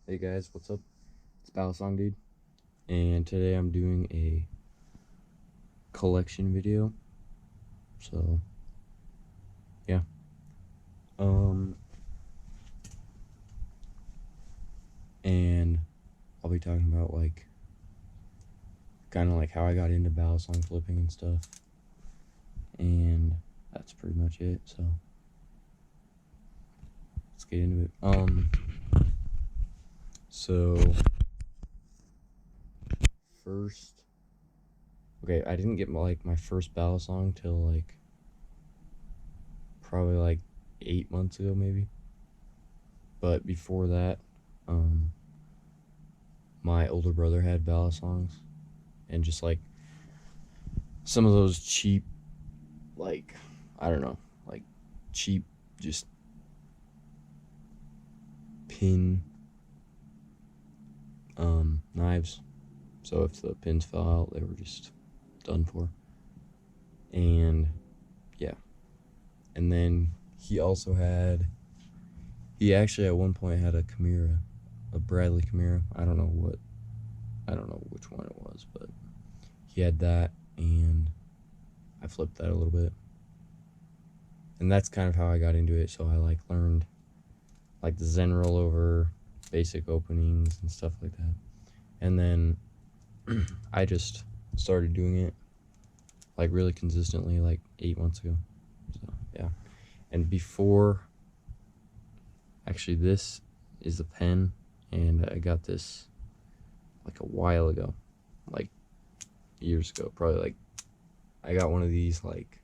Hey guys, what's up? It's Balisong dude, and today I'm doing a collection video. So yeah, and I'll be talking about like kind of like how I got into Balisong flipping and stuff, and that's pretty much it. So let's get into it. So first, okay, I didn't get my first Balisong till like probably like 8 months ago maybe, but before that, my older brother had Balisongs, and just like some of those cheap, like, I don't know, like cheap just pin knives. So if the pins fell out, they were just done for. And yeah, and then he actually at one point had a Chimera, a Bradley Chimera. I don't know which one it was, but he had that, and I flipped that a little bit, and that's kind of how I got into it. So I like learned like the Zen rollover, basic openings and stuff like that, and then I just started doing it like really consistently like 8 months ago. So yeah, and before, actually, this is the pen, and I got this like a while ago, like years ago, probably like I got one of these like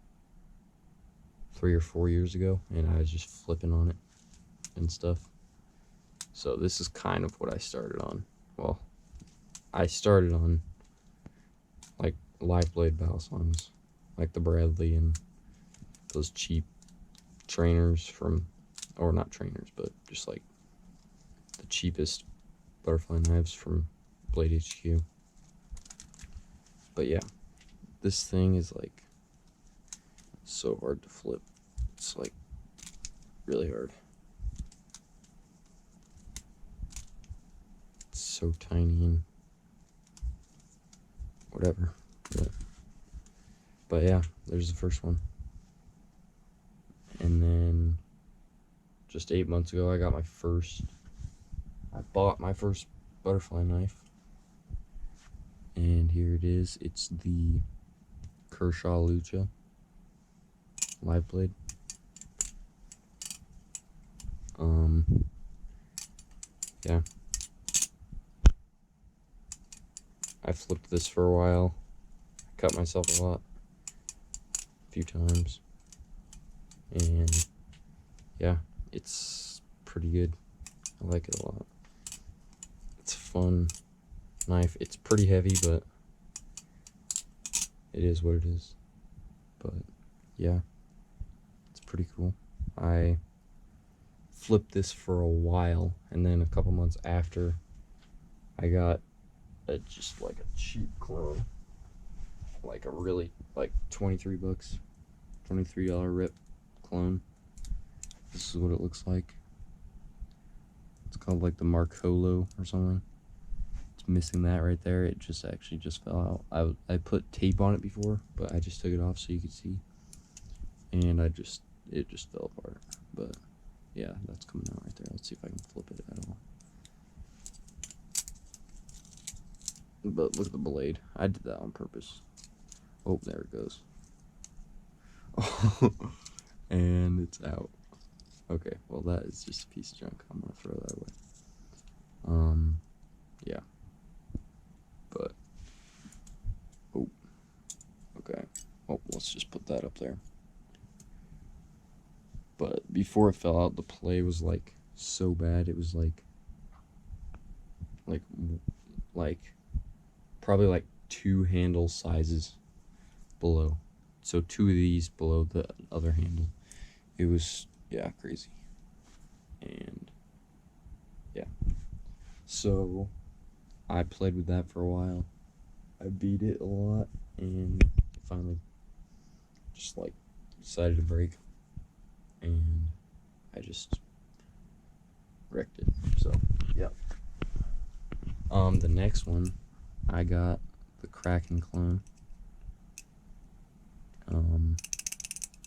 3 or 4 years ago, and I was just flipping on it and stuff. So this is kind of what I started on. Well, I started on like live blade Balisongs, like the Bradley and those cheap trainers from, or not trainers, but just like the cheapest butterfly knives from Blade HQ. But yeah, this thing is like so hard to flip. It's like really hard. It's so tiny and whatever. But yeah, there's the first one. And then just 8 months ago, I bought my first butterfly knife. And here it is. It's the Kershaw Lucha live blade. Yeah. I flipped this for a while. Cut myself a few times. And yeah, it's pretty good. I like it a lot. It's a fun knife. It's pretty heavy, but it is what it is. But yeah, it's pretty cool. I flipped this for a while, and then a couple months after, I got just like a cheap clone, like a really like $23, $23 rip clone. This is what it looks like. It's called like the Marcolo or something. It's missing that right there. It just actually just fell out. I put tape on it before, but I just took it off so you could see, and it just fell apart. But yeah, that's coming out right there. Let's see if I can flip it at all. But look at the blade. I did that on purpose. Oh, there it goes. And it's out. Okay, well that is just a piece of junk. I'm gonna throw that away. Yeah. But okay. Oh, let's just put that up there. But before it fell out, the play was like so bad. It was like probably like 2 handle sizes below. So 2 of these below the other handle. It was, yeah, crazy. And yeah, so I played with that for a while. I beat it a lot, and finally just like decided to break, and I just wrecked it. So yeah, The next one, I got the Kraken clone.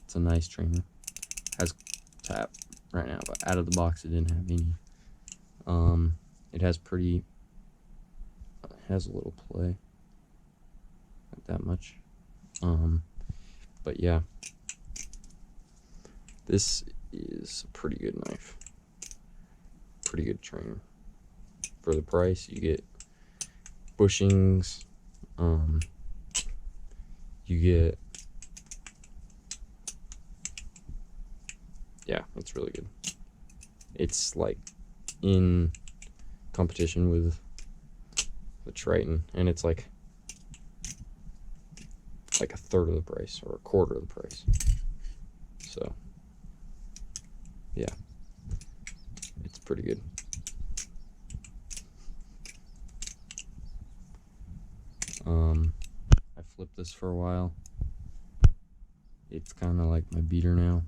It's a nice trainer. Has tap right now, but out of the box it didn't have any. It has has a little play, not that much. But yeah, this is a pretty good knife, pretty good trainer. For the price, you get bushings, you get, yeah, it's really good. It's like in competition with the Triton, and it's like a third of the price or a quarter of the price. So yeah, it's pretty good. I flipped this for a while. It's kind of like my beater now.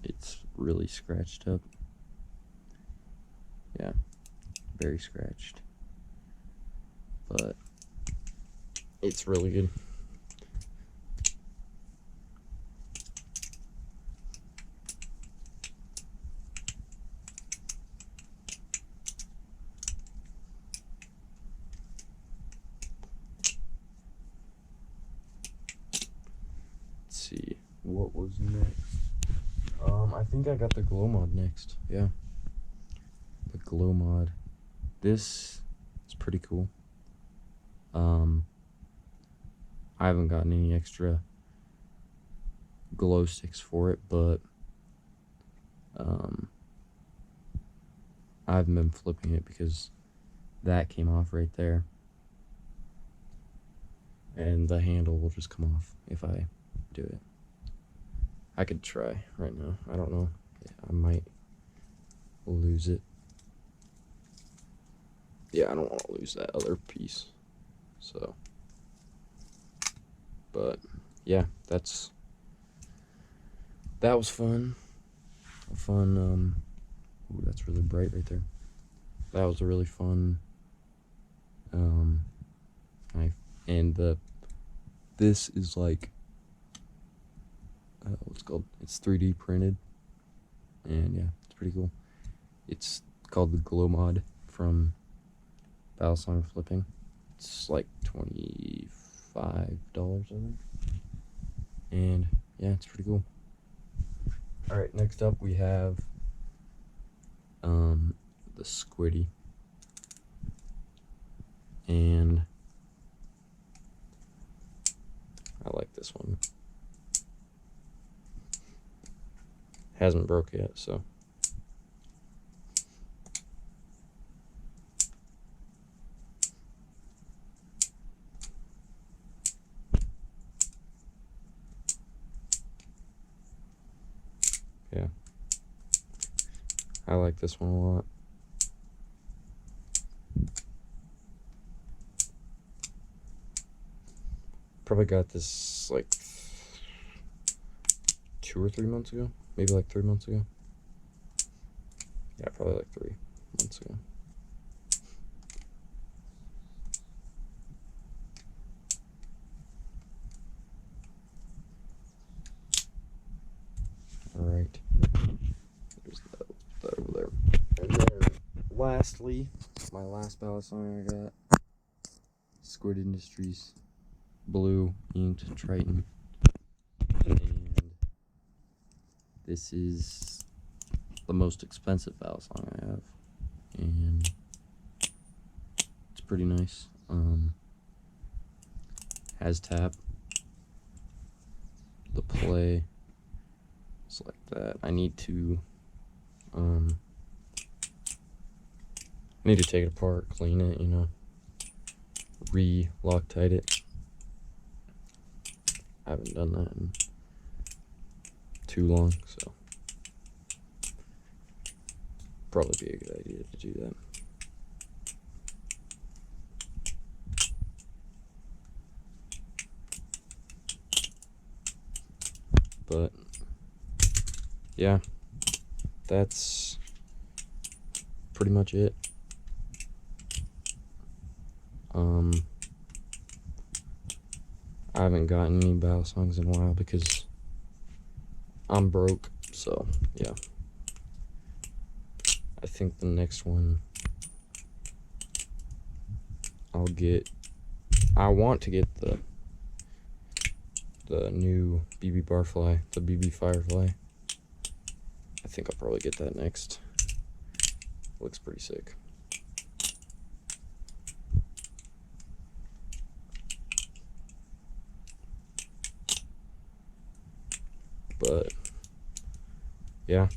It's really scratched up. Yeah, very scratched. But it's really good. Let's see, what was next? I think I got the glow mod next. Yeah, the glow mod. This is pretty cool. I haven't gotten any extra glow sticks for it, but I haven't been flipping it because that came off right there, and the handle will just come off if I do it. I could try right now. I don't know. I might lose it. Yeah, I don't want to lose that other piece. So, but yeah, that was fun. Ooh, that's really bright right there. That was a really fun knife, and this is like what's it called? It's 3D printed, and yeah, it's pretty cool. It's called the Glow Mod from Balisong Flipping. It's like $25, I think. And yeah, it's pretty cool. All right, next up we have the Squiddy, and I like this one. Hasn't broke yet, so yeah, I like this one a lot. Probably got this like 2 or 3 months ago, maybe like 3 months ago. Yeah, probably like 3 months ago. All right, there's that over there. And then lastly, my last Balisong I got, Squid Industries Blue Inked Triton, and this is the most expensive Balisong I have, and it's pretty nice. Has tap, the play is like that. I need to take it apart, clean it, you know, re-Loctite it. I haven't done that in too long, so probably be a good idea to do that. But yeah, that's pretty much it. I haven't gotten any Balisongs in a while because I'm broke, so yeah. I think the next one I want to get the new BB Barfly, the BB Firefly. I think I'll probably get that next. Looks pretty sick. But yeah,